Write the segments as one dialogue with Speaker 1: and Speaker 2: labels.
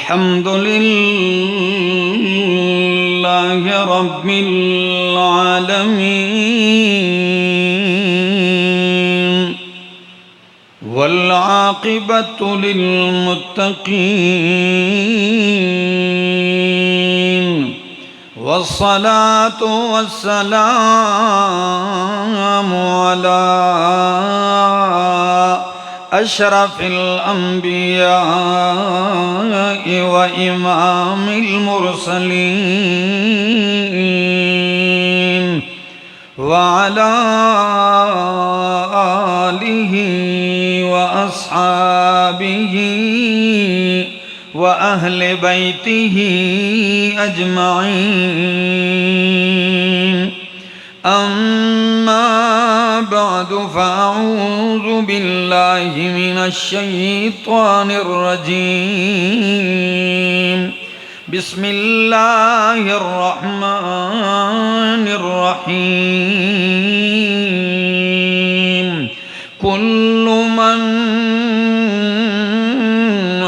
Speaker 1: अल्हम्दुलिल्लाहि रब्बिल आलमीन वल आक़िबतु लिल मुत्तक़ीन वस्सलातु वस्सलामु अला अशरफिल अंबिया व इमामिल मुरसलीन व अला आलिहि व अस्हाबिहि व अहले बैतिहि अजमाइन। अम्मा बअदु फ़अऊज़ु बिल्लाहि मिनश शैतानिर रजीम। बिस्मिल्लाहिर रहमानिर रहीम। कुल्लु मन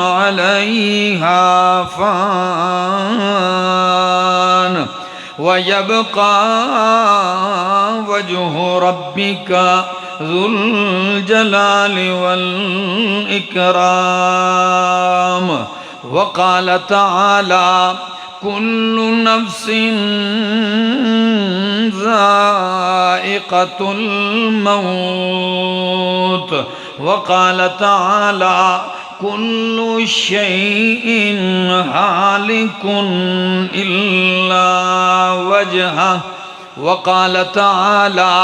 Speaker 1: अलैहा फ़ान व यबक़ा वजहु रब्बिका ज़ुल जलालि वल इकराम। व क़ाल तआला कुल्लु नफ्सिन ज़ाइक़तुल मौत। व क़ाल तआला कुल्लु शैइन हालिकुन इल्ला वजहह। व क़ाल तआला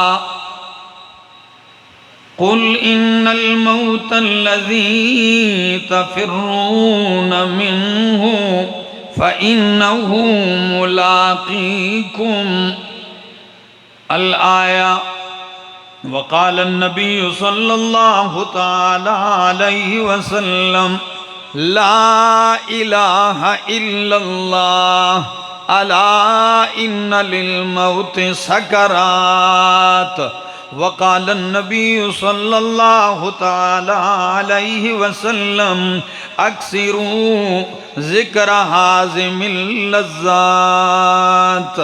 Speaker 1: कुल इन्नल मौतल्लज़ी तफ़िर्रून मिन्हु फ़इन्नहु मुलाक़ीकुम। अल आया। वक़ाल नबी सल्लल्लाहु तआला अलैहि वसल्लम ला इलाहा इल्लल्लाह अला इन्न लिल मौति सकरात। वक़ाल नबी सल्लल्लाहु तआला अलैहि वसल्लम अक्सिरू ज़िक्र हाज़िमिल लज़्ज़ात।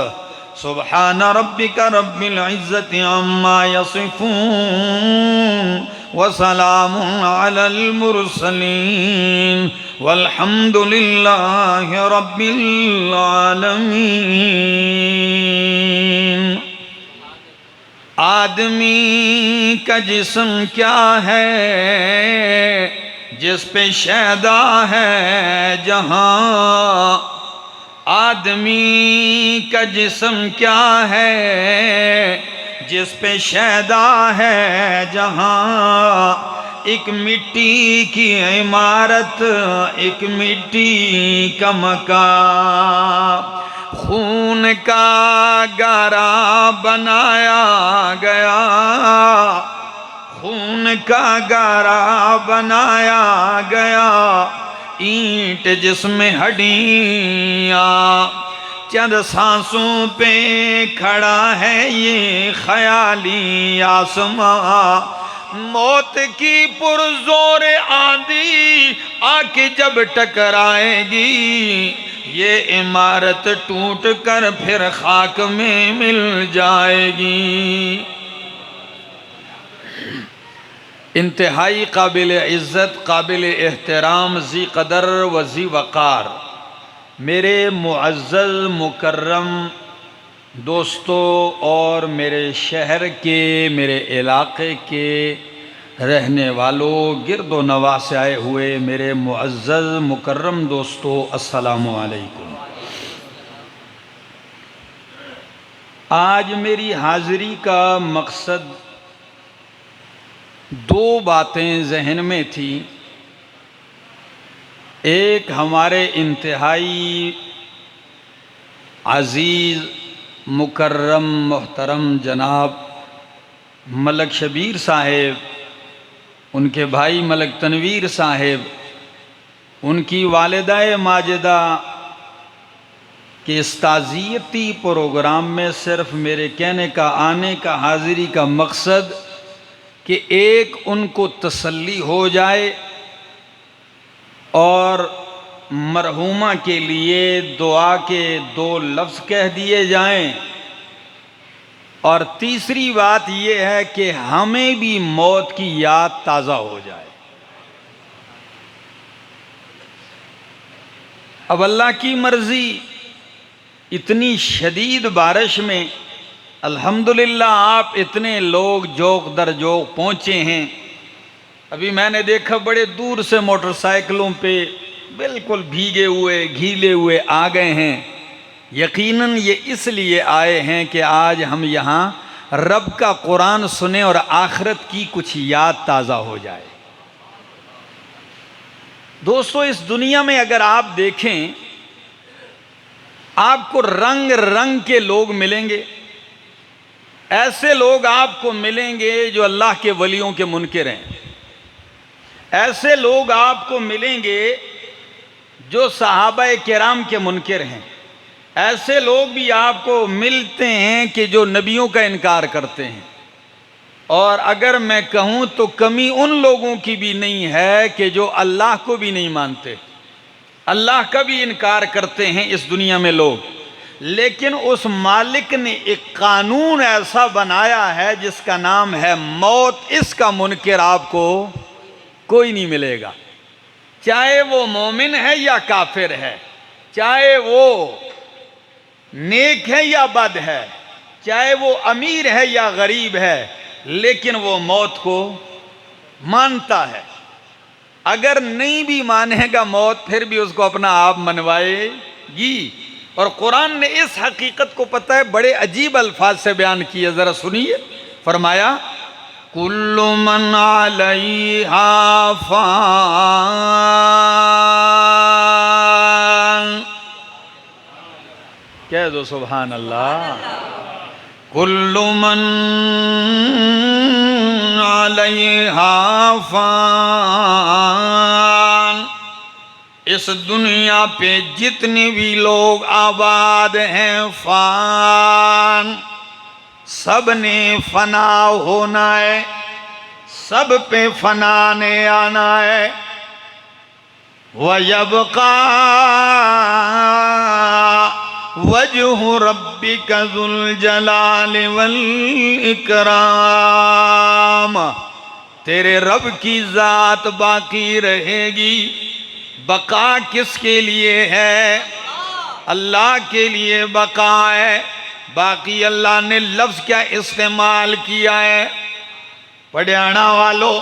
Speaker 1: सुब्हान रब्बिका रब्बिल इज़्ज़ति अम्मा यसिफ़ून व सलामुन अलल मुरसलीन वल्हम्दुलिल्लाहि रब्बिल आलमीन। आदमी का जिस्म क्या है जिस पे शैदा है जहाँ। आदमी का जिस्म क्या है जिस पे शैदा है जहाँ। एक मिट्टी की इमारत एक मिट्टी का मकान खून का गारा बनाया गया। खून का गारा बनाया गया। ईंट जिसमें हड्डियाँ चंद सांसों पे खड़ा है ये ख्याली आसमां। मौत की पुरजोर आंधी आके जब टकराएगी ये इमारत टूट कर फिर खाक में मिल जाएगी। इंतहाई काबिल इज़्ज़त काबिल एहतराम ज़ी क़दर व ज़ी वक़ार मेरे मुअज़्ज़ज़ मुकर्रम दोस्तों और मेरे शहर के मेरे इलाक़े के रहने वालों गिरदो नवा से आए हुए मेरे मुअज़्ज़ज़ मुकर्रम दोस्तों अस्सलामु अलैकुम। आज मेरी हाज़िरी का मकसद दो बातें जहन में थी। एक हमारे इंतहाई अज़ीज़ मुकर्रम मोहतरम जनाब मलक शबीर साहेब, उनके भाई मलक तनवीर साहेब, उनकी वालिदाए माजिदा कि इस ताज़ियती प्रोग्राम में सिर्फ मेरे कहने का आने का हाज़िरी का मकसद कि एक उनको तसल्ली हो जाए और मरहूमा के लिए दुआ के 2 लफ्ज़ कह दिए जाएं, और तीसरी बात यह है कि हमें भी मौत की याद ताज़ा हो जाए। अब अल्लाह की मर्ज़ी, इतनी शदीद बारिश में अल्हम्दुलिल्लाह आप इतने लोग जोक दर जोक पहुँचे हैं। अभी मैंने देखा बड़े दूर से मोटरसाइकिलों पे बिल्कुल भीगे हुए गीले हुए आ गए हैं। यकीनन ये इसलिए आए हैं कि आज हम यहाँ रब का कुरान सुने और आखिरत की कुछ याद ताज़ा हो जाए। दोस्तों, इस दुनिया में अगर आप देखें, आपको रंग रंग के लोग मिलेंगे। ऐसे लोग आपको मिलेंगे जो अल्लाह के वलियों के मुनकिर हैं। ऐसे लोग आपको मिलेंगे जो सहाबा किराम के मुनकिर हैं। ऐसे लोग भी आपको मिलते हैं कि जो नबियों का इनकार करते हैं। और अगर मैं कहूँ तो कमी उन लोगों की भी नहीं है कि जो अल्लाह को भी नहीं मानते, अल्लाह का भी इनकार करते हैं इस दुनिया में लोग। लेकिन उस मालिक ने एक कानून ऐसा बनाया है जिसका नाम है मौत। इसका मुनकिर आपको कोई नहीं मिलेगा, चाहे वो मोमिन है या काफिर है, चाहे वो नेक है या बद है, चाहे वो अमीर है या गरीब है, लेकिन वो मौत को मानता है। अगर नहीं भी मानेगा मौत, फिर भी उसको अपना आप मनवाएगी। और कुरान ने इस हकीकत को पता है बड़े अजीब अल्फाज से बयान किया, जरा सुनिए। फरमाया कुल्लु मन अलैहा फान। कह दो सुभान अल्लाह। कुल्लु मन अलैहा फान। इस दुनिया पे जितने भी लोग आबाद हैं, फान, सब ने फना होना है, सब पे फना ने आना है। वयबका वजहु रब्बिका ज़ुल जलाल वल इकराम। तेरे रब की जात बाकी रहेगी। बका किसके लिए है? अल्लाह के लिए बका है। बाकी अल्लाह ने लफ्ज़ क्या इस्तेमाल किया है? पढ़ियाना वालों,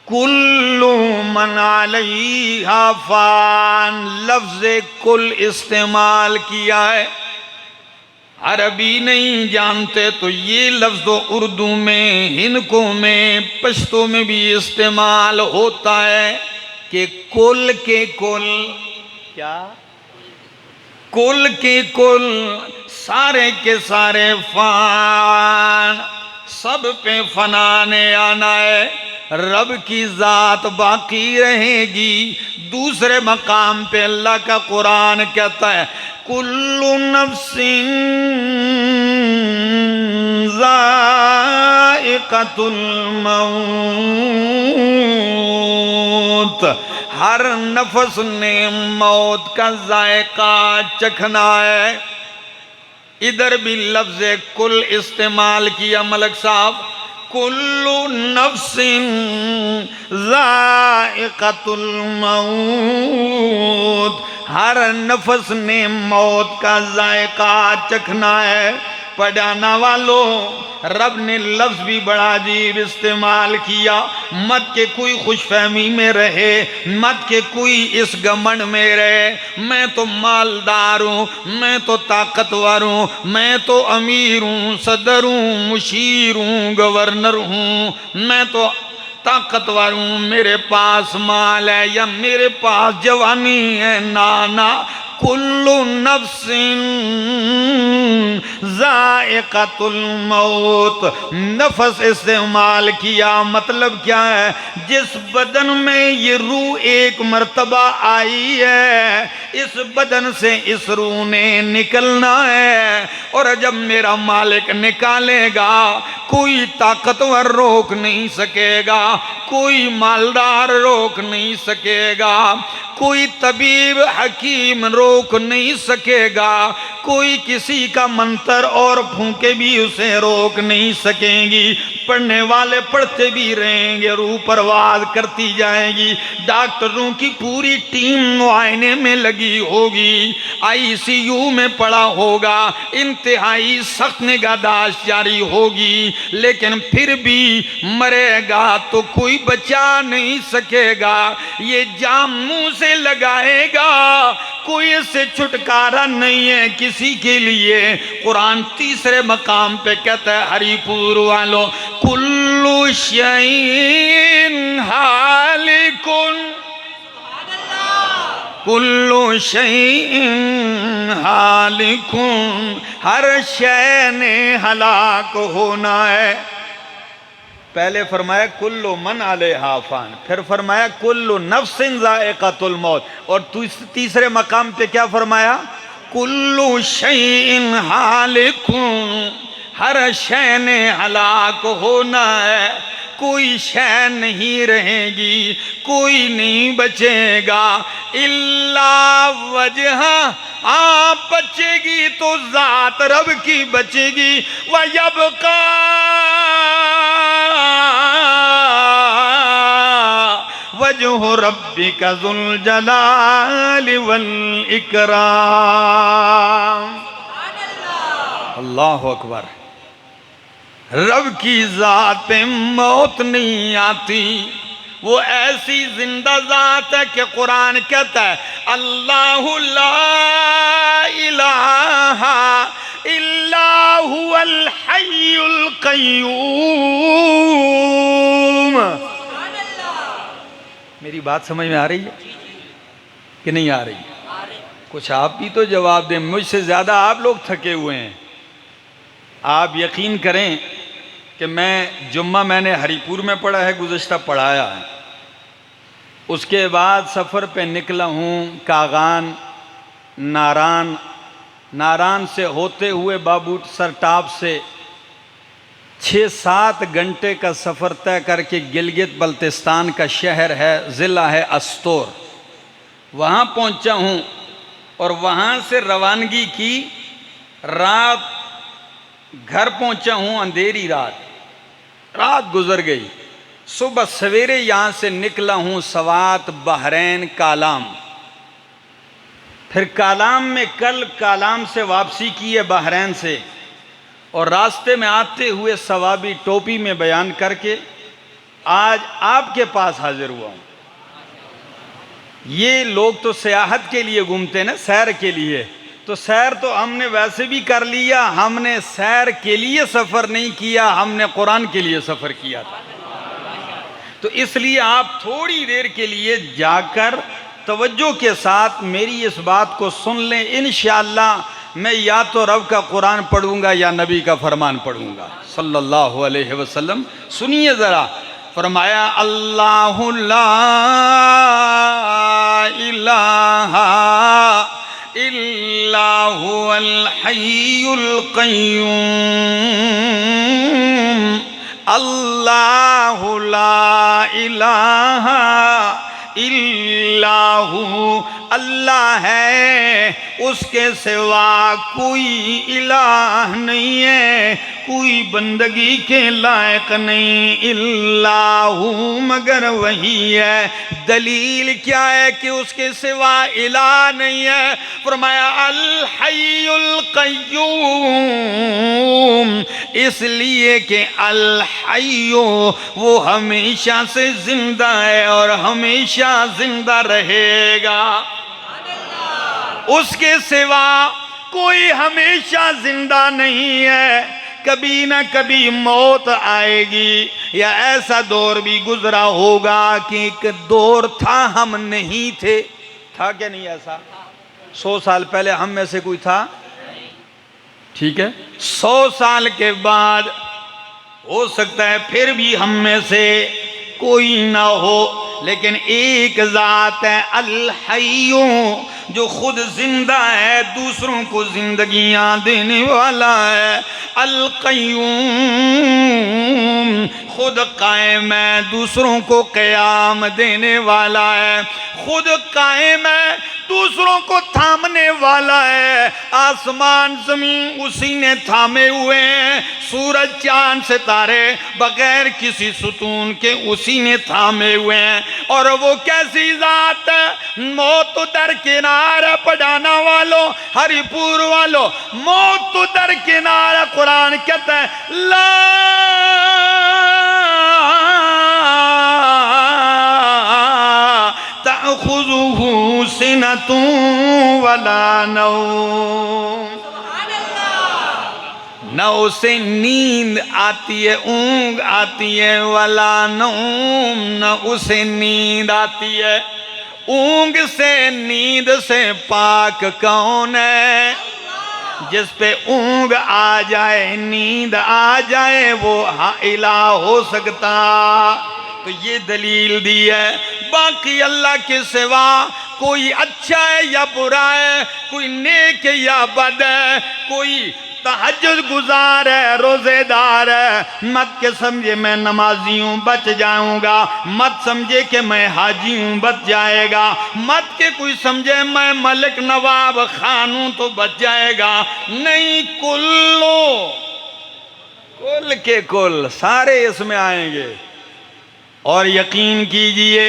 Speaker 1: कुल्लु मन अलैहा फान, लफ्ज़ कुल इस्तेमाल किया है। अरबी नहीं जानते तो ये लफ्ज़ तो उर्दू में, हिंदू में, पश्तो में भी इस्तेमाल होता है कि कुल के कुल, क्या कुल के कुल, सारे के सारे फान, सब पे फना ने आना है। रब की जात बाकी रहेगी। दूसरे मकाम पे अल्लाह का कुरान कहता है कुल्लु नफ्सिन ज़ाइक़तुल मौत। हर नफस ने मौत का जायका चखना है। इधर भी लफ्ज़ कुल इस्तेमाल किया मलक साहब। कुल्लु नफ्सिन ज़ाइक़तुल मौत, हर नफस ने मौत का जायका चखना है। पढ़ाना वालों, रब ने लफ्ज़ भी बड़ा अजीब इस्तेमाल किया। मत के कोई खुशफहमी में रहे, मत के कोई इस घमंड में रहे मैं तो मालदार हूँ, मैं तो ताकतवर हूँ, मैं तो अमीर हूँ, सदर हूँ, मुशीर हूँ, गवर्नर हूँ, मैं तो ताकतवर हूँ, मेरे पास माल है या मेरे पास जवानी है। ना ना, कुल्लु नफ्सिन ज़ाइक़तुल मौत। नफस इस्तेमाल किया, मतलब क्या है? जिस बदन में ये रूह एक मर्तबा आई है, इस बदन से इस रूह ने निकलना है। और जब मेरा मालिक निकालेगा, कोई ताकतवर रोक नहीं सकेगा, कोई मालदार रोक नहीं सकेगा, कोई तबीब हकीम रोक नहीं सकेगा, कोई किसी का मंत्र और फूंके भी उसे रोक नहीं सकेंगी। पढ़ने वाले पढ़ते भी रहेंगे, रूह परवाज करती जाएगी। डॉक्टरों की पूरी टीम मुआयने में लगी होगी, आईसीयू में पड़ा होगा, इंतहाई सख्त निगाहदाश्त जारी होगी, लेकिन फिर भी मरेगा तो कोई बचा नहीं सकेगा। ये जाम मुंह से लगाएगा, कोई इससे छुटकारा नहीं है किसी के लिए। कुरान तीसरे मकाम पे कहता है, हरिपुर वालों, कुल्लु शैइन हालिकुन, कुल्लु शैइन हालिकुन, हर शय ने हलाक होना है। पहले फरमाया कुल्लु मन अलैहा फान, फिर फरमाया कुल्लु नफ्सिन ज़ाइक़तुल मौत, और तीसरे मकाम पे क्या फरमाया? कुल्लु शैइन हालिकुन, हर शय ने हलाक होना है। कोई शय नहीं रहेगी, कोई नहीं बचेगा, इल्ला वजहा, आप बचेगी तो जात रब की बचेगी। व यबका वजह रब्बिका ज़ुल जलाल वल इकराम। अल्लाहु अकबर। रब की जात पे मौत नहीं आती, वो ऐसी जिंदा जात है कि कुरान कहता है, अल्लाहु ला इलाहा इल्ला हुवल हय्युल क़य्यूम। मेरी बात समझ में आ रही है कि नहीं आ रही? कुछ आप भी तो जवाब दें, मुझसे ज़्यादा आप लोग थके हुए हैं। आप यकीन करें कि मैंने हरिपुर में पढ़ा है, गुज़श्ता पढ़ाया है, उसके बाद सफ़र पे निकला हूँ कागान, नारान से होते हुए बाबू सरटाप से 6-7 घंटे का सफ़र तय करके गिलगित बल्तिस्तान का शहर है, ज़िला है अस्तोर, वहाँ पहुँचा हूँ। और वहाँ से रवानगी की, रात घर पहुँचा हूँ, अंधेरी रात गुजर गई। सुबह सवेरे यहाँ से निकला हूँ सवात, बहरैन, कालाम, फिर कालाम में कल कालाम से वापसी की है बहरैन से, और रास्ते में आते हुए सवाबी टोपी में बयान करके आज आपके पास हाजिर हुआ हूँ। ये लोग तो सियाहत के लिए घूमते ना, सैर के लिए, तो सैर तो हमने वैसे भी कर लिया, हमने सैर के लिए सफ़र नहीं किया, हमने कुरान के लिए सफ़र किया था। तो इसलिए आप थोड़ी देर के लिए जाकर तवज्जो के साथ मेरी इस बात को सुन लें। इंशाअल्लाह मैं या तो रब का कुरान पढ़ूंगा या नबी का फरमान पढ़ूंगा सल्लल्लाहु अलैहि वसल्लम। सुनिए ज़रा, फरमाया अल्लाहु ला इलाहा इल्ला हुवल हय्युल क़य्यूम, अल्लाहु ला इलाहा इल्लाहु, अल्लाह है, उसके सिवा कोई इलाह नहीं है, कोई बंदगी के लायक नहीं, इल्लाहु, मगर वही है। दलील क्या है कि उसके सिवा इलाह नहीं है? फरमाया अल हय्युल क़य्यूम, इसलिए कि अल हय्यु, वो हमेशा से जिंदा है और हमेशा जिंदा रहेगा। उसके सिवा कोई हमेशा जिंदा नहीं है। कभी ना कभी मौत आएगी, या ऐसा दौर भी गुजरा होगा कि एक दौर था हम नहीं थे, था क्या नहीं ऐसा? 100 साल पहले हम में से कोई था? ठीक है, 100 साल के बाद हो सकता है फिर भी हम में से कोई ना हो, लेकिन एक ज़ात है अल हय्यू, जो खुद जिंदा है, दूसरों को जिंदगियां देने वाला है। अल क़य्यूम, खुद कायम है, दूसरों को क़याम देने वाला है। खुद कायम है, दूसरों को थामने वाला है। आसमान जमीन उसी ने थामे हुए हैं, सूरज चांद सितारे बगैर किसी सुतून के उसी ने थामे हुए हैं। और वो कैसी ज़ात है? मौत तो दरकिनार है पढ़ाना वालों, हरिपुर वालों, मौत तो दरकिनार है। कुरान कहता है ला तअखुज़ुहु सिनतुन वला नौम, न उसे नींद आती है, ऊंग आती है, वला नौम, न उसे नींद आती है। ऊंग से नींद से पाक कौन है? जिस पे ऊंग आ जाए, नींद आ जाए, वो हाँ इला हो सकता। तो ये दलील दी है। बाकी अल्लाह के सिवा कोई अच्छा है या बुरा है, कोई नेक है या बद है, कोई तहज्जुद गुजार है, रोजेदार है, मत के समझे मैं नमाजी हूँ बच जाऊंगा, मत समझे कि मैं हाजी हूँ बच जाएगा, मत के कोई समझे मैं मलिक नवाब खान हूँ तो बच जाएगा। नहीं, कुल्लो, कुल के कुल सारे इसमें आएंगे। और यकीन कीजिए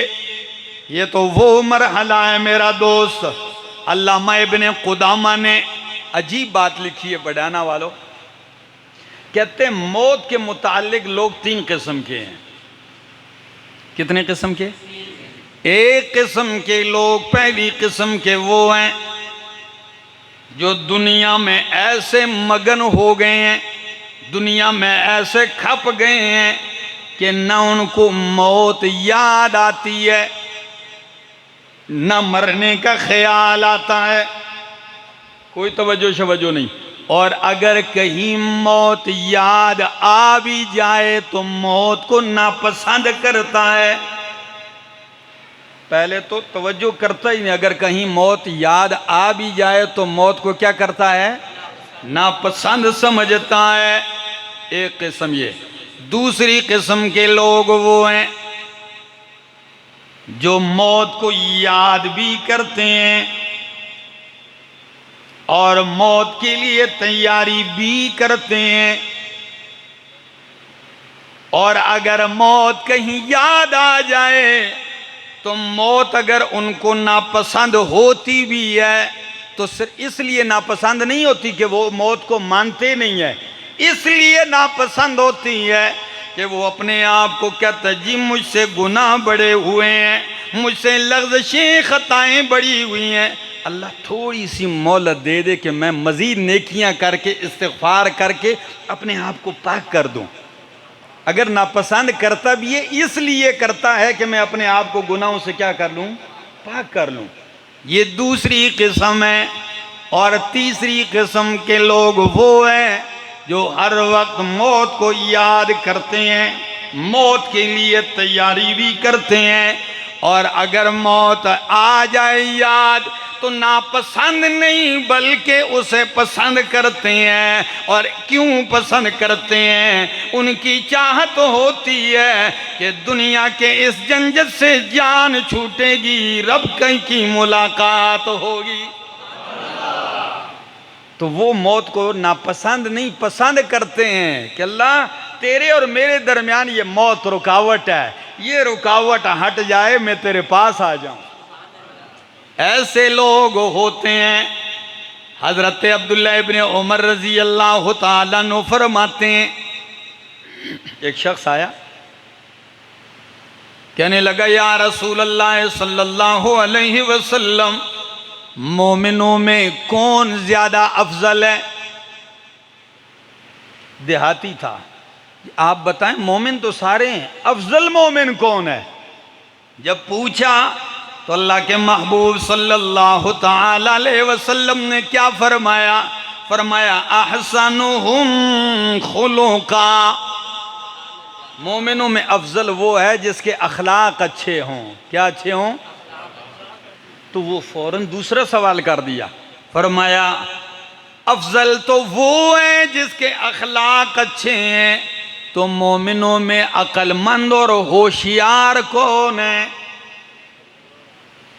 Speaker 1: ये तो वो मरहला है मेरा दोस्त। अल्लामा इब्ने कुदामा ने अजीब बात लिखी है बढ़ाना वालों, कहते हैं मौत के मुतालिक लोग 3 किस्म के हैं। कितने किस्म के? एक किस्म के लोग, पहली किस्म के वो हैं जो दुनिया में ऐसे मगन हो गए हैं, दुनिया में ऐसे खप गए हैं कि न उनको मौत याद आती है, न मरने का ख्याल आता है, कोई तवज्जो शवज्जो नहीं। और अगर कहीं मौत याद आ भी जाए तो मौत को नापसंद करता है। पहले तो तवज्जो करता ही नहीं, अगर कहीं मौत याद आ भी जाए तो मौत को क्या करता है? नापसंद समझता है। एक किस्म ये। दूसरी किस्म के लोग वो हैं जो मौत को याद भी करते हैं और मौत के लिए तैयारी भी करते हैं, और अगर मौत कहीं याद आ जाए तो मौत अगर उनको नापसंद होती भी है तो सिर्फ इसलिए नापसंद नहीं होती कि वो मौत को मानते नहीं है, इसलिए नापसंद होती है कि वो अपने आप को कहता जी मुझसे गुनाह बड़े हुए हैं, मुझसे लग़्ज़शें खताएं बड़ी हुई हैं, अल्लाह थोड़ी सी मोहलत दे दे कि मैं मज़ीद नेकियां करके इस्तिग़फ़ार करके अपने आप को पाक कर दूं। अगर नापसंद करता भी है इसलिए करता है कि मैं अपने आप को गुनाहों से क्या कर लूं? पाक कर लूं। ये दूसरी किस्म है। और तीसरी किस्म के लोग वो हैं जो हर वक्त मौत को याद करते हैं, मौत के लिए तैयारी भी करते हैं, और अगर मौत आ जाए याद तो नापसंद नहीं बल्कि उसे पसंद करते हैं। और क्यों पसंद करते हैं? उनकी चाहत होती है कि दुनिया के इस झंझट से जान छूटेगी, रब की मुलाकात होगी। तो वो मौत को नापसंद नहीं पसंद करते हैं कि अल्लाह तेरे और मेरे दरमियान ये मौत रुकावट है, ये रुकावट हट जाए मैं तेरे पास आ जाऊं। ऐसे लोग होते हैं। हजरत अब्दुल्ला इब्ने उमर रजी अल्लाह ताला अन्हु फरमाते हैं, एक शख्स आया कहने लगा या रसूल अल्लाह सल्लल्लाहु अलैहि वसल्लम, मोमिनों में कौन ज्यादा अफजल है? देहाती था, आप बताएं मोमिन तो सारे हैं, अफजल मोमिन कौन है? जब पूछा तो अल्लाह के महबूब सल्लल्लाहु ताला अलैहि वसल्लम ने क्या फरमाया? फरमाया अहसनुहुम खुलुका, मोमिनों में अफजल वो है जिसके अखलाक अच्छे हों। क्या अच्छे हों? तो वो फौरन दूसरा सवाल कर दिया, फरमाया अफजल तो वो है जिसके अखलाक अच्छे हैं। तो मोमिनों में अक्लमंद और होशियार कौन है?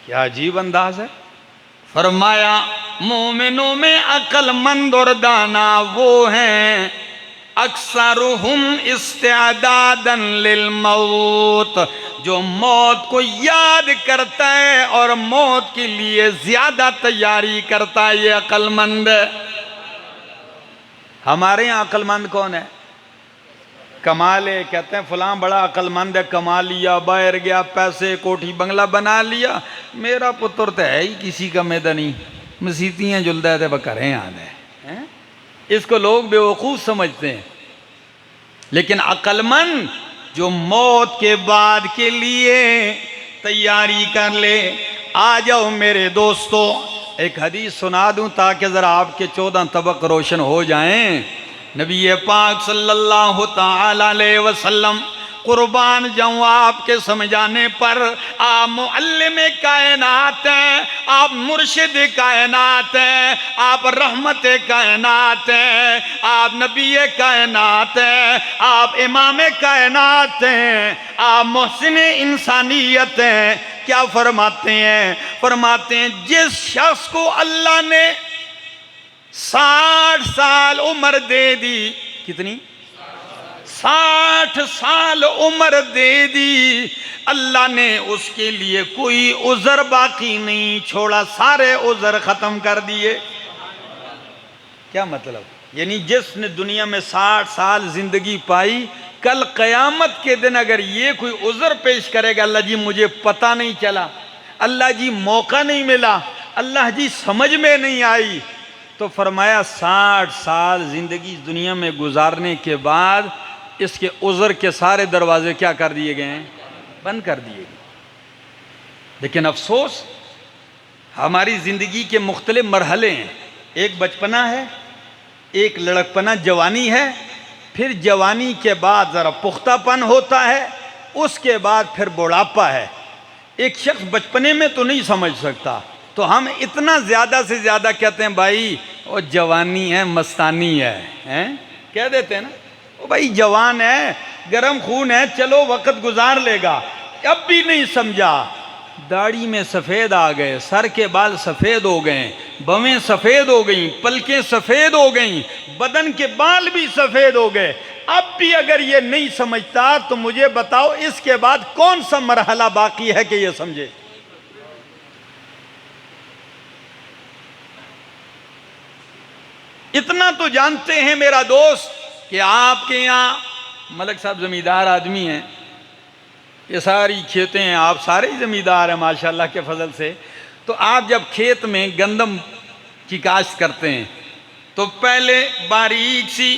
Speaker 1: क्या अजीब अंदाज है। फरमाया मोमिनों में अक्लमंद और दाना वो हैं अक्सरुहुम इस्तिअदादन लिल मौत, जो मौत को याद करता है और मौत के लिए ज्यादा तैयारी करता है, ये अक्लमंद है। हमारे यहाँ अक्लमंद कौन है? कमाल है, कहते हैं फलां बड़ा अक्लमंद है, कमा लिया, बाहर गया, पैसे कोठी बंगला बना लिया। मेरा पुत्र तो है ही किसी का मैदानी, मसीतियाँ जुलदा थे बकरें याद है। इसको लोग बेवकूफ़ समझते हैं, लेकिन अक्लमंद जो मौत के बाद के लिए तैयारी कर ले। आ जाओ मेरे दोस्तों, एक हदीस सुना दूं ताकि ज़रा आपके 14 तबक रोशन हो जाएं। नबी पाक सल्लल्लाहु ताला अलैहि वसल्लम, कुर्बान जाऊँ आपके समझाने पर, आप मुअल्लिम कायनात हैं, आप मुर्शिद कायनात हैं, आप रहमत कायनात हैं, आप नबी कायनात हैं, आप इमाम कायनात हैं, आप मोहसिन इंसानियत हैं। क्या फरमाते हैं? फरमाते हैं जिस शख्स को अल्लाह ने 60 साल उम्र दे दी, कितनी? 60 साल उम्र दे दी, अल्लाह ने उसके लिए कोई उज़र बाकी नहीं छोड़ा, सारे उज़र खत्म कर दिए। क्या मतलब? यानी जिसने दुनिया में 60 साल जिंदगी पाई, कल क़यामत के दिन अगर ये कोई उज़र पेश करेगा, अल्लाह जी मुझे पता नहीं चला, अल्लाह जी मौका नहीं मिला, अल्लाह जी समझ में नहीं आई, तो फरमाया 60 साल जिंदगी दुनिया में गुजारने के बाद इसके उज़र के सारे दरवाजे क्या कर दिए गए हैं? बंद कर दिए गए। लेकिन अफसोस, हमारी ज़िंदगी के मुख्तलिफ मरहले हैं। एक बचपना है, एक लड़कपना जवानी है, फिर जवानी के बाद ज़रा पुख्तापन होता है, उसके बाद फिर बुढ़ापा है। एक शख्स बचपने में तो नहीं समझ सकता, तो हम इतना ज़्यादा से ज़्यादा कहते हैं भाई वो जवानी है, मस्तानी है, हैं? कह देते हैं ना, वो भाई जवान है, गर्म खून है, चलो वक्त गुजार लेगा। अब भी नहीं समझा, दाढ़ी में सफ़ेद आ गए, सर के बाल सफ़ेद हो गए, बवें सफ़ेद हो गई, पलकें सफ़ेद हो गई, बदन के बाल भी सफ़ेद हो गए। अब भी अगर ये नहीं समझता तो मुझे बताओ इसके बाद कौन सा मरहला बाकी है कि ये समझे? इतना तो जानते हैं मेरा दोस्त कि आपके यहाँ मलक साहब ज़मींदार आदमी हैं, ये सारी खेतें हैं, आप सारे ही ज़मींदार हैं माशाल्लाह के फजल से। तो आप जब खेत में गंदम की काश्त करते हैं तो पहले बारीक सी,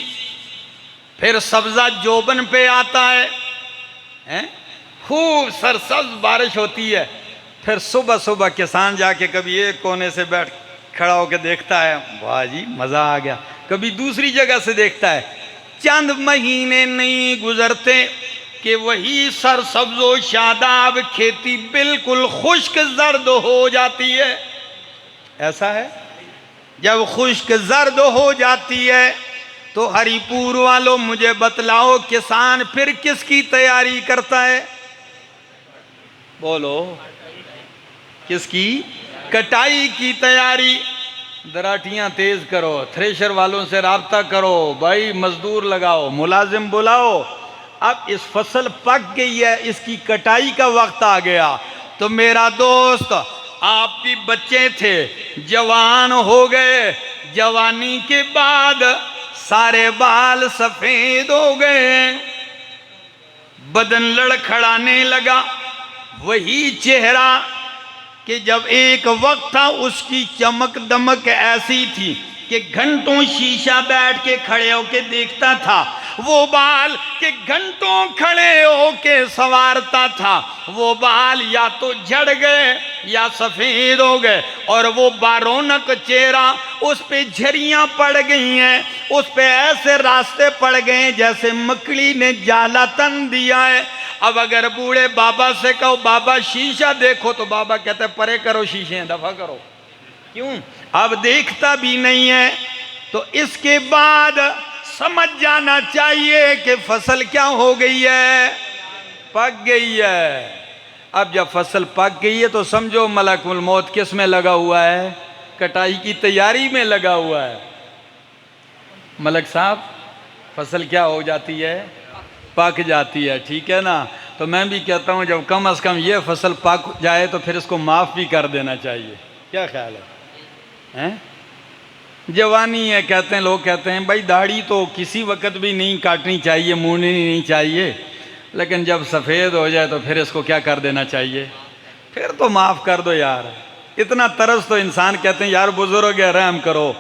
Speaker 1: फिर सब्ज़ा जोबन पे आता है, हैं? खूब सरसब्ज बारिश होती है, फिर सुबह सुबह किसान जाके कभी एक कोने से बैठ खड़ा होकर देखता है, वाह जी मज़ा आ गया, कभी दूसरी जगह से देखता है। चंद महीने नहीं गुजरते कि वही सरसब्ज़ो शादाब खेती बिल्कुल खुश्क जर्द हो जाती है। ऐसा है, जब खुश्क जर्द हो जाती है तो हरिपुर वालों मुझे बतलाओ, किसान फिर किसकी तैयारी करता है? बोलो, किसकी? कटाई की तैयारी। दराटियां तेज करो, थ्रेशर वालों से राब्ता करो, भाई मजदूर लगाओ, मुलाजिम बुलाओ। अब इस फसल पक गई है, इसकी कटाई का वक्त आ गया। तो मेरा दोस्त, आप भी बच्चे थे, जवान हो गए, जवानी के बाद सारे बाल सफेद हो गए, बदन लड़खड़ाने लगा, वही चेहरा कि जब एक वक्त था उसकी चमक दमक ऐसी थी कि घंटों शीशा बैठ के खड़े होके देखता था। वो बाल के घंटों खड़े होके संवारता था, वो बाल या तो झड़ गए या सफेद हो गए, और वो बारौनक चेहरा उस पे झरियां पड़ गई हैं, उस पे ऐसे रास्ते पड़ गए जैसे मकड़ी ने जाला तन दिया है। अब अगर बूढ़े बाबा से कहो बाबा शीशा देखो, तो बाबा कहते परे करो शीशे, दफा करो। क्यों? अब देखता भी नहीं है। तो इसके बाद समझ जाना चाहिए कि फसल क्या हो गई है, पक गई है। अब जब फसल पक गई है तो समझो मलकुल मौत किस में लगा हुआ है, कटाई की तैयारी में लगा हुआ है। मलक साहब फसल क्या हो जाती है, पक जाती है, ठीक है ना। तो मैं भी कहता हूँ जब कम से कम ये फसल पक जाए तो फिर इसको माफ़ भी कर देना चाहिए। क्या ख्याल है? जवानी है, कहते हैं लोग, कहते हैं भाई दाढ़ी तो किसी वक्त भी नहीं काटनी चाहिए, मुड़नी नहीं चाहिए, लेकिन जब सफ़ेद हो जाए तो फिर इसको क्या कर देना चाहिए, फिर तो माफ़ कर दो यार। इतना तरस तो इंसान कहते हैं यार बुजुर्ग है रहम करो।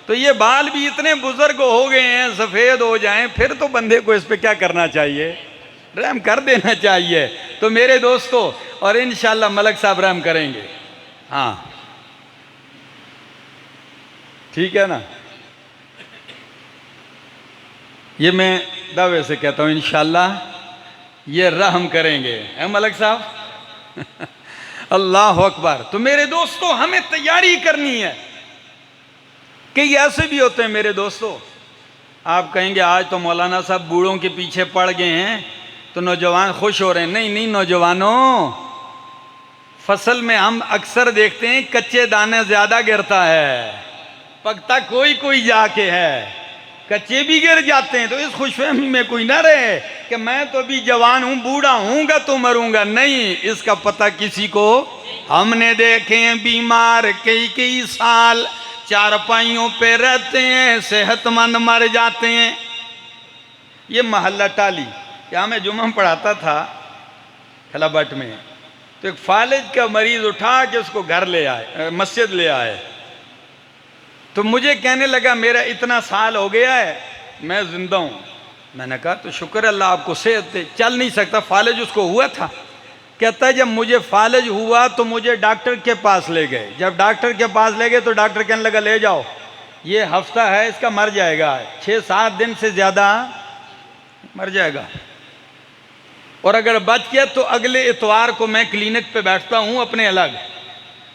Speaker 1: तो ये बाल भी इतने बुजुर्ग हो गए हैं, सफ़ेद हो जाएं, फिर तो बंदे को इस पर क्या करना चाहिए, रहम कर देना चाहिए। तो मेरे दोस्तों, और इंशाल्लाह मलक साहब रहम करेंगे, हाँ ठीक है ना। ये मैं दावे से कहता हूँ इंशाल्लाह ये रहम करेंगे, है मलक साहब? अल्लाह अकबर। तो मेरे दोस्तों हमें तैयारी करनी है। कई ऐसे भी होते हैं मेरे दोस्तों, आप कहेंगे आज तो मौलाना साहब बूढ़ों के पीछे पड़ गए हैं तो नौजवान खुश हो रहे हैं। नहीं नहीं नौजवानों, फसल में हम अक्सर देखते हैं कच्चे दाने ज्यादा गिरता है, पकता कोई कोई जाके है, कच्चे भी गिर जाते हैं। तो इस खुशफहमी में कोई ना रहे कि मैं तो अभी जवान हूं, बूढ़ा हूँगा तो मरूंगा, नहीं, इसका पता किसी को। हमने देखे हैं बीमार कई कई साल चारपाइयों पे रहते हैं, सेहतमंद मर जाते हैं। ये मोहल्ला टाली, यहाँ मैं जुम्मा पढ़ाता था खलाबट में, तो एक फालिज का मरीज उठा के उसको घर ले आए, मस्जिद ले आए। तो मुझे कहने लगा मेरा इतना साल हो गया है, मैं जिंदा हूँ। मैंने कहा तो शुक्र अल्लाह आपको सेहत दे। चल नहीं सकता, फालिज उसको हुआ था। कहता है जब मुझे फालिज हुआ तो मुझे डॉक्टर के पास ले गए। जब डॉक्टर के पास ले गए तो डॉक्टर कहने लगा ले जाओ, ये हफ्ता है इसका, मर जाएगा, 6-7 दिन से ज़्यादा मर जाएगा, और अगर बच गया तो अगले इतवार को मैं क्लिनिक पे बैठता हूँ अपने अलग,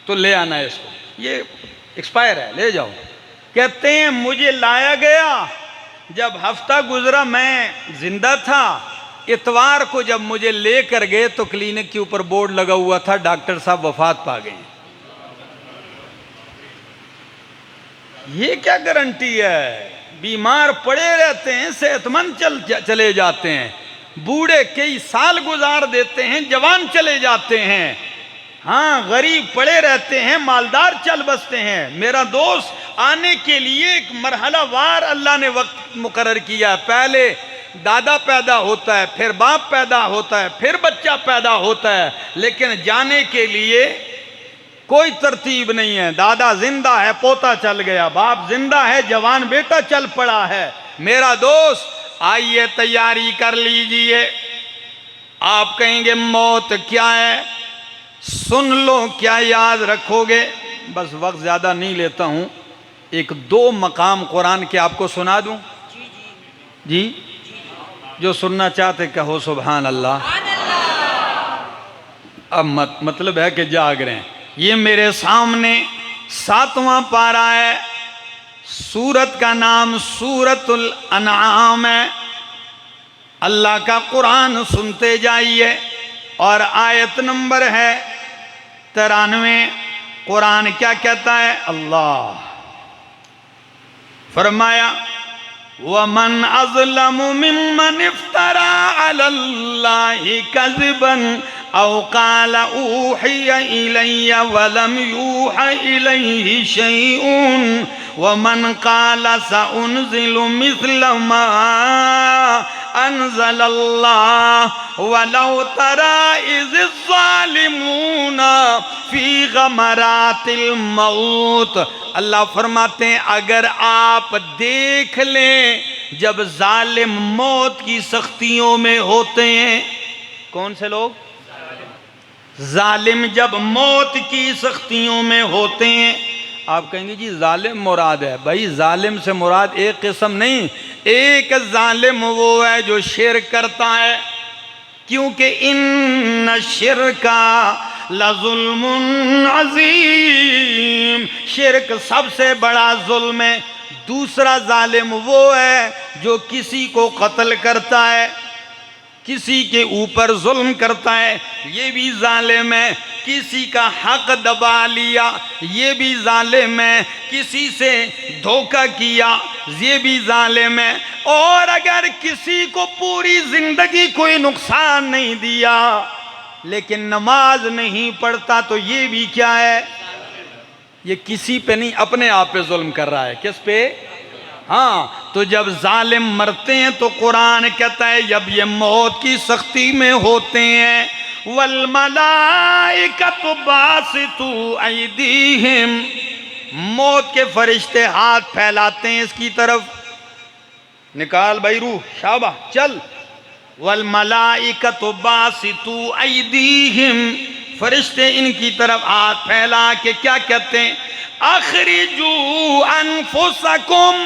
Speaker 1: तो ले आना है इसको, ये एक्सपायर है, ले जाओ। कहते हैं मुझे लाया गया, जब हफ्ता गुजरा मैं जिंदा था, इतवार को जब मुझे लेकर गए तो क्लिनिक के ऊपर बोर्ड लगा हुआ था डॉक्टर साहब वफात पा गए। ये क्या गारंटी है? बीमार पड़े रहते हैं, सेहतमंद चले जाते हैं, बूढ़े कई साल गुजार देते हैं, जवान चले जाते हैं, हाँ गरीब पड़े रहते हैं, मालदार चल बसते हैं। मेरा दोस्त आने के लिए एक मरहला वार अल्लाह ने वक्त मुकर्रर किया। पहले दादा पैदा होता है, फिर बाप पैदा होता है, फिर बच्चा पैदा होता है, लेकिन जाने के लिए कोई तरतीब नहीं है। दादा जिंदा है, पोता चल गया, बाप जिंदा है, जवान बेटा चल पड़ा है। मेरा दोस्त आइए तैयारी कर लीजिए। आप कहेंगे मौत क्या है, सुन लो, क्या याद रखोगे। बस वक्त ज़्यादा नहीं लेता हूँ, 1-2 मकाम कुरान के आपको सुना दूँ जी, जो सुनना चाहते कहो सुभान अल्लाह। अब मतलब है कि जाग रहे हैं। ये मेरे सामने 7वां पारा है, सूरत का नाम सूरतुल अनआम है। अल्लाह का कुरान सुनते जाइए, और आयत नंबर है 93। कुरान क्या कहता है? अल्लाह फरमाया वमन अज़लमु मिम्मन इफ्तरा अलल्लाहि कज़िबन औ क़ाल ऊहिया इलैया वलम यूहा इलैहि शैउन वमन क़ाल सउनज़िलु मिस्ल मा अनज़लल्लाह वलौ तरा इज़ ज़ालिमूना फ़ी ग़मरातिल मौत। अल्लाह फरमाते हैं अगर आप देख लें जब जालिम मौत की सख्तियों में होते हैं। कौन से लोग? जालिम जब मौत की सख्तियों में होते हैं। आप कहेंगे जी जालिम मुराद है। भाई जालिम से मुराद एक किस्म नहीं, एक जालिम वो है जो शिर्क करता है, क्योंकि इन्न शिरका लजुल्मुन अजीम, शिर्क सबसे बड़ा जुल्म है। दूसरा जालिम वो है जो किसी को कत्ल करता है, किसी के ऊपर जुल्म करता है, ये भी जालिम है। किसी का हक दबा लिया, ये भी जालिम है। किसी से धोखा किया, ये भी जालिम है। और अगर किसी को पूरी जिंदगी कोई नुकसान नहीं दिया लेकिन नमाज नहीं पढ़ता तो ये भी क्या है? ये किसी पे नहीं, अपने आप पे जुल्म कर रहा है। किस पे? हाँ, तो जब जालिम मरते हैं तो कुरान कहता है जब ये मौत की सख्ती में होते हैं, वल मलाइकतु बासितू ऐदीहिम, मौत के फरिश्ते हाथ फैलाते हैं इसकी तरफ, निकाल भाई रूह, शाबा चल। वल मलाइकतु बासितू ऐदीहिम, फरिश्ते इनकी तरफ हाथ फैला के क्या कहते हैं? अखरिजू अनफुसकुम,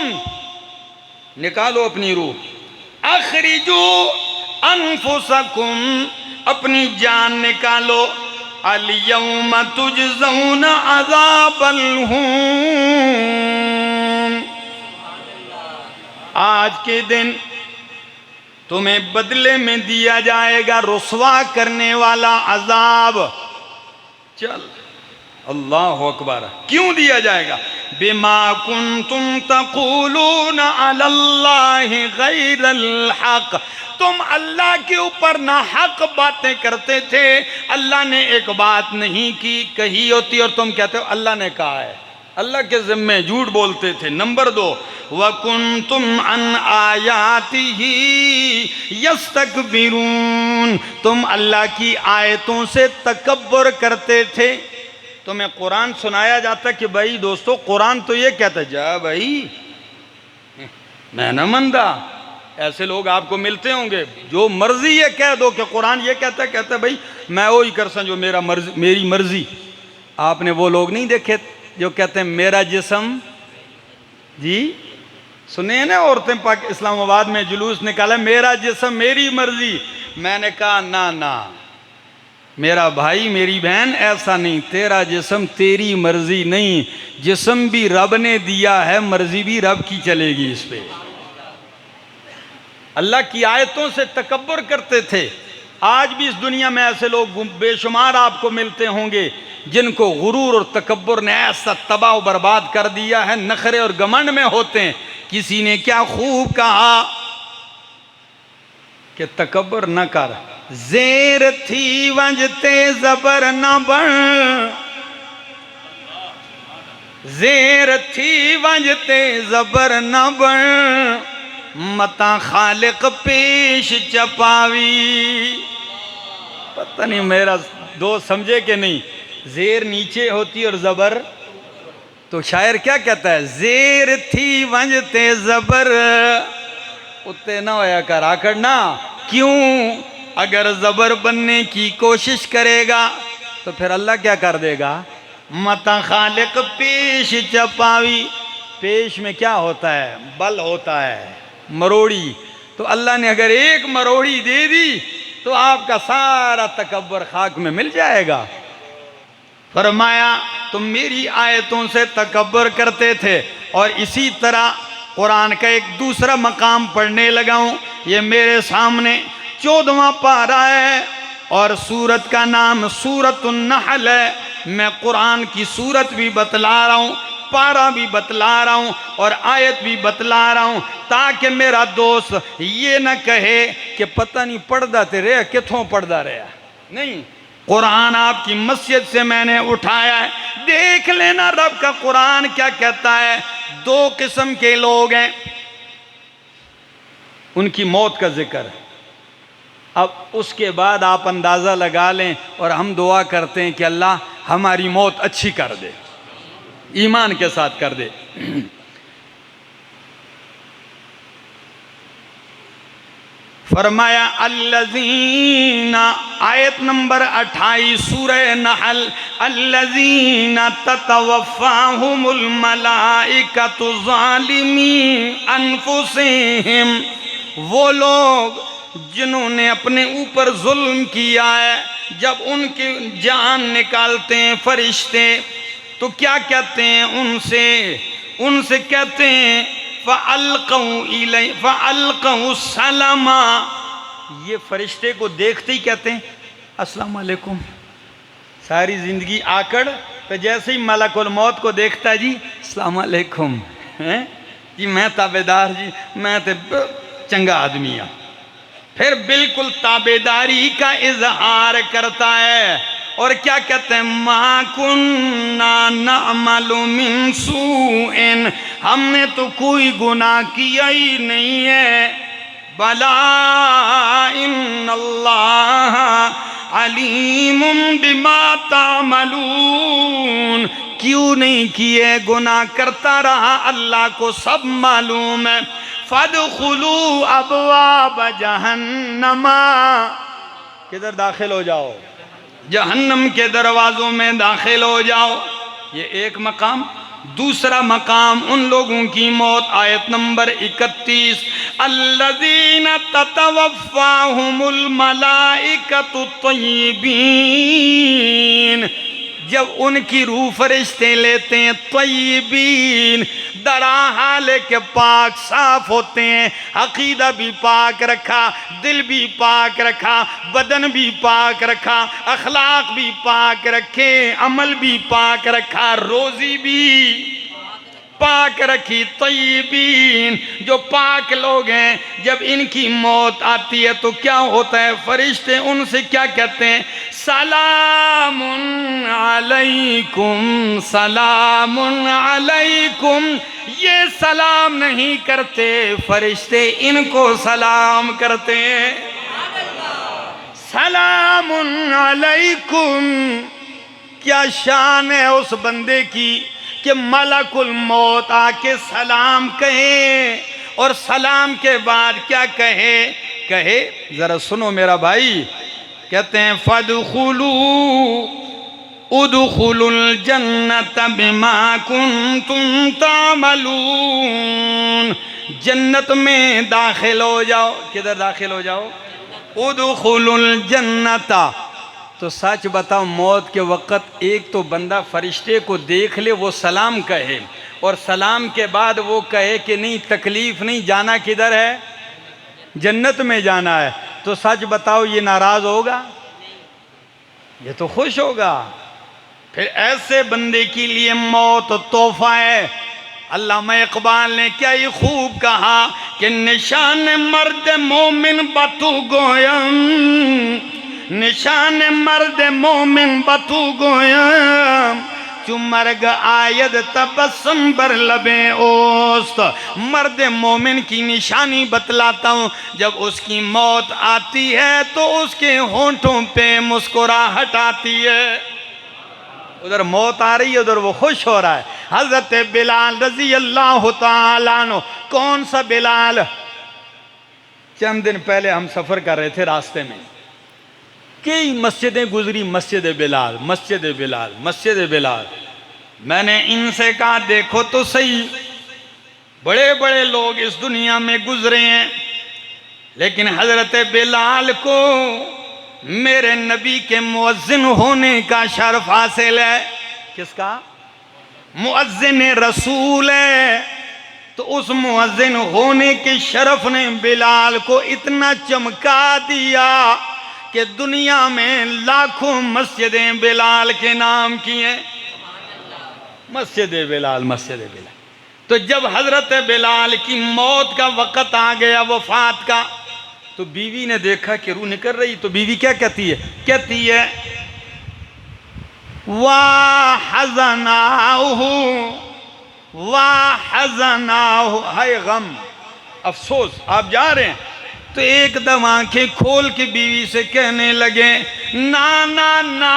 Speaker 1: निकालो अपनी रूह। अखरिजू अनफुसकुम, अपनी जान निकालो। अल यौम तुजज़ौन अज़ाबल हून, आज के दिन तुम्हें बदले में दिया जाएगा रुसवा करने वाला अजाब। चल, अल्लाह अकबर। क्यों दिया जाएगा? बिमा कुंतुम तक़ूलून अलल्लाहि गैरल हक़, तुम अल्लाह के ऊपर ना हक बातें करते थे। अल्लाह ने एक बात नहीं की, कही होती और तुम कहते हो अल्लाह ने कहा है, अल्लाह के ज़िम्मे झूठ बोलते थे। नंबर 2, वकुंतुम अन आयातिही यस्तकबिरून, तुम अल्लाह की आयतों से तकब्बुर करते थे। तुम्हें कुरान सुनाया जाता कि भाई दोस्तों कुरान तो ये कहता है, जा भाई मैं न मंदा। ऐसे लोग आपको मिलते होंगे, जो मर्जी ये कह दो कि कुरान ये कहता है भाई मैं वो ही कर सा जो मेरी मर्जी। आपने वो लोग नहीं देखे जो कहते हैं मेरा जिस्म, जी सुने ना, औरतें पाक इस्लामाबाद में जुलूस निकाला, मेरा जिस्म मेरी मर्जी। मैंने कहा ना ना मेरा भाई मेरी बहन, ऐसा नहीं, तेरा जिस्म तेरी मर्जी नहीं, जिस्म भी रब ने दिया है, मर्जी भी रब की चलेगी इस पे। अल्लाह की आयतों से तकब्बुर करते थे। आज भी इस दुनिया में ऐसे लोग बेशुमार आपको मिलते होंगे जिनको गुरूर और तकब्बुर ने ऐसा तबाह बर्बाद कर दिया है, नखरे और घमंड में होते हैं। किसी ने क्या खूब कहा कि तकब्बुर न कर, ज़ेर थी वंजते ज़बर न बन, ज़ेर थी वंजते ज़बर न बन, मता खालिक पेश चपावी। पता नहीं मेरा दोस्त समझे कि नहीं, ज़ेर नीचे होती और ज़बर, तो शायर क्या कहता है? ज़ेर थी वंजते ज़बर, उत्ते ना होया कर आकड़ ना। क्यों? अगर ज़बर बनने की कोशिश करेगा तो फिर अल्लाह क्या कर देगा? मता खालिक पेश चपावी, पेश में क्या होता है? बल होता है, मरोड़ी। तो अल्लाह ने अगर एक मरोड़ी दे दी तो आपका सारा तकब्बर खाक में मिल जाएगा। फरमाया तुम मेरी आयतों से तकब्बर करते थे। और इसी तरह कुरान का एक दूसरा मकाम पढ़ने लगा हूँ, ये मेरे सामने 14वां पारा है और सूरत का नाम सूरतुन नहल है। मैं कुरान की सूरत भी बतला रहा हूँ, पारा भी बतला रहा हूँ और आयत भी बतला रहा हूँ, ताकि मेरा दोस्त ये न कहे कि पता नहीं पढ़दा तेरे किथों पढ़दा रहा। नहीं, कुरान आपकी मस्जिद से मैंने उठाया है, देख लेना रब का कुरान क्या कहता है। 2 किस्म के लोग हैं, उनकी मौत का जिक्र। अब उसके बाद आप अंदाज़ा लगा लें और हम दुआ करते हैं कि अल्लाह हमारी मौत अच्छी कर दे, ईमान के साथ कर दे। फरमाया अल्लज़ीना, आयत नंबर 28 सूरह नहल, अल्लज़ीना ततवफ़्फ़ाहुमुल मलाइकतु ज़ालिमी अनफुसिहिम, वो लोग जिन्होंने अपने ऊपर जुल्म किया है, जब उनकी जान निकालते हैं फरिश्ते तो क्या कहते हैं उनसे कहते हैं फ़अल्क़ऊ सलामा, ये फरिश्ते को देखते ही कहते हैं अस्सलाम वालेकुम। सारी ज़िंदगी आकड़ तो जैसे ही मलकुल मौत को देखता है जी अस्सलाम वालेकुम, हैं जी मैं ताबेदार जी, मैं तो चंगा आदमी हाँ, फिर बिल्कुल ताबेदारी का इजहार करता है और क्या कहते हैं मा कुन्ना नअमलु मिन सूइन, हमने तो कोई गुनाह किया ही नहीं है, बला इन्नल्लाह अलीमुम बिमा तामलून, क्यों नहीं किए, गुनाह करता रहा, अल्लाह को सब मालूम है। फदखुलू अबवाब जहन्नमा, किधर दाखिल हो जाओ, जहन्नम के दरवाज़ों में दाखिल हो जाओ। ये एक मकाम। दूसरा मकाम उन लोगों की मौत, आयत नंबर 31, अल्लज़ीना ततवफ़्फ़ाहुमुल मलाइकतु तय्यिबीन, जब उनकी रूह फरिश्ते लेते हैं, तय्यिबीन दरा हाल के पाक साफ होते हैं, अकीदा भी पाक रखा, दिल भी पाक रखा, बदन भी पाक रखा, अखलाक भी पाक रखे, अमल भी पाक रखा, रोज़ी भी पाक रखी। तय्यिबीन जो पाक लोग हैं, जब इनकी मौत आती है तो क्या होता है, फरिश्ते उनसे क्या कहते हैं, सलामुन अलैकुम, सलामुन अलैकुम। ये सलाम नहीं करते फरिश्ते, इनको सलाम करते हैं, सलामुन अलैकुम। क्या शान है उस बंदे की कि मलकुल मौत आके सलाम कहे, और सलाम के बाद क्या कहे जरा सुनो मेरा भाई, कहते हैं फदखुलू उदखुलुल जन्नत बिमा कुंतुम तामलून, जन्नत में दाखिल हो जाओ। किधर दाखिल हो जाओ, उदखुलुल जन्नता। तो सच बताओ, मौत के वक़्त एक तो बंदा फरिश्ते को देख ले, वो सलाम कहे, और सलाम के बाद वो कहे कि नहीं तकलीफ़ नहीं, जाना किधर है, जन्नत में जाना है, तो सच बताओ ये नाराज़ होगा, ये तो खुश होगा। फिर ऐसे बंदे के लिए मौत तोहफा है। अल्लामा इकबाल ने क्या ही खूब कहा कि निशान मर्द मोमिन बतू गोयम, निशान मर्द मोमिन बतू गोयम, चुमर्ग आयद तबस्सुम बर लबे ओस्त। मर्द मोमिन की निशानी बतलाता हूँ, जब उसकी मौत आती है तो उसके होंठों पे मुस्कुराहट आती है। उधर मौत आ रही है, उधर वो खुश हो रहा है। हज़रत बिलाल रज़ी अल्लाह तआला अन्हु, कौन सा बिलाल, चंद दिन पहले हम सफ़र कर रहे थे, रास्ते में कई मस्जिदें गुजरी, मस्जिद बिलाल, मस्जिद बिलाल, मस्जिद बिलाल। मैंने इनसे कहा देखो तो सही, बड़े बड़े लोग इस दुनिया में गुजरे हैं, लेकिन हज़रत बिलाल को मेरे नबी के मुअज्जिन होने का शर्फ हासिल है। किसका? मुअज्जिन रसूल है। तो उस मुअज्जिन होने के शर्फ ने बिलाल को इतना चमका दिया कि दुनिया में लाखों मस्जिदें बिलाल के नाम की हैं। मस्जिद बिलाल, मस्जिद बिलाल। तो जब हजरत बिलाल की मौत का वक़्त आ गया, वफात का, तो बीवी ने देखा कि रूह निकल रही, तो बीवी क्या कहती है, कहती है वाह हज़नाहु, वाह हज़नाहु, हाय गम, अफसोस, आप जा रहे हैं। तो एकदम आंखें खोल के बीवी से कहने लगे ना ना ना,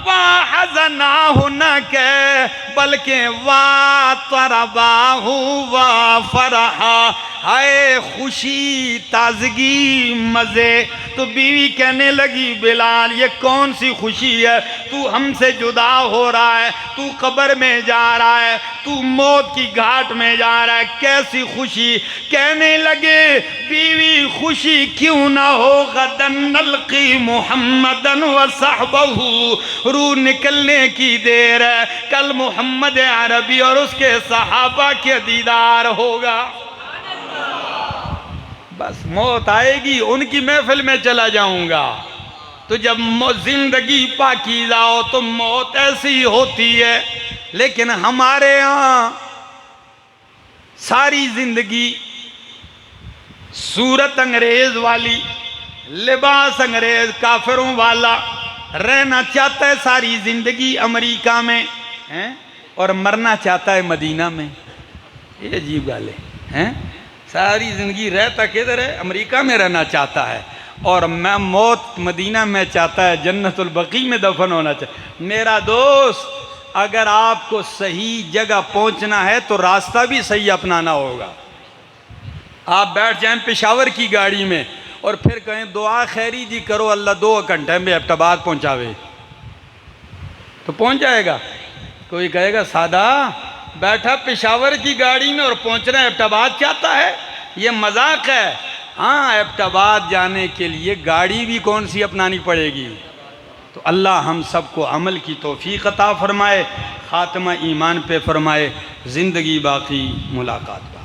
Speaker 1: वाह हज़नाहु न कह बल्कि वाह तरबाहु वाह फरहा, हाय खुशी ताजगी मज़े। तो बीवी कहने लगी बिलाल ये कौन सी खुशी है, तू हमसे जुदा हो रहा है, तू कब्र में जा रहा है, तू मौत की घाट में जा रहा है, कैसी खुशी। कहने लगे बीवी खुशी क्यों ना हो, गदन नल्की मुहम्मदन व सहबहू, रूह निकलने की देर है, कल मोहम्मद अरबी और उसके सहाबा के दीदार होगा। बस मौत आएगी, उनकी महफिल में चला जाऊंगा। तो जब जिंदगी पाकीज़ा हो तो मौत ऐसी होती है। लेकिन हमारे यहाँ सारी जिंदगी सूरत अंग्रेज वाली, लिबास अंग्रेज काफिरों वाला, रहना चाहता है सारी जिंदगी अमेरिका में हैं और मरना चाहता है मदीना में। ये अजीब गाल है। सारी ज़िंदगी रहता किधर है, अमेरिका में रहना चाहता है, और मैं मौत मदीना में चाहता है, जन्नतुल बकी में दफन होना चाहता। मेरा दोस्त अगर आपको सही जगह पहुंचना है तो रास्ता भी सही अपनाना होगा। आप बैठ जाएं पेशावर की गाड़ी में और फिर कहें दुआ खैरी जी करो अल्लाह 2 घंटे में एबटाबाद पहुंचावे, तो पहुंच जाएगा? कोई कहेगा सादा बैठा पेशावर की गाड़ी में और पहुंचना एबटाबाद चाहता है, ये मजाक है। हाँ, एबटाबाद जाने के लिए गाड़ी भी कौन सी अपनानी पड़ेगी। तो अल्लाह हम सबको अमल की तौफीक अता फरमाए, ख़ात्मा ईमान पे फरमाए, ज़िंदगी बाकी मुलाकात बाकी।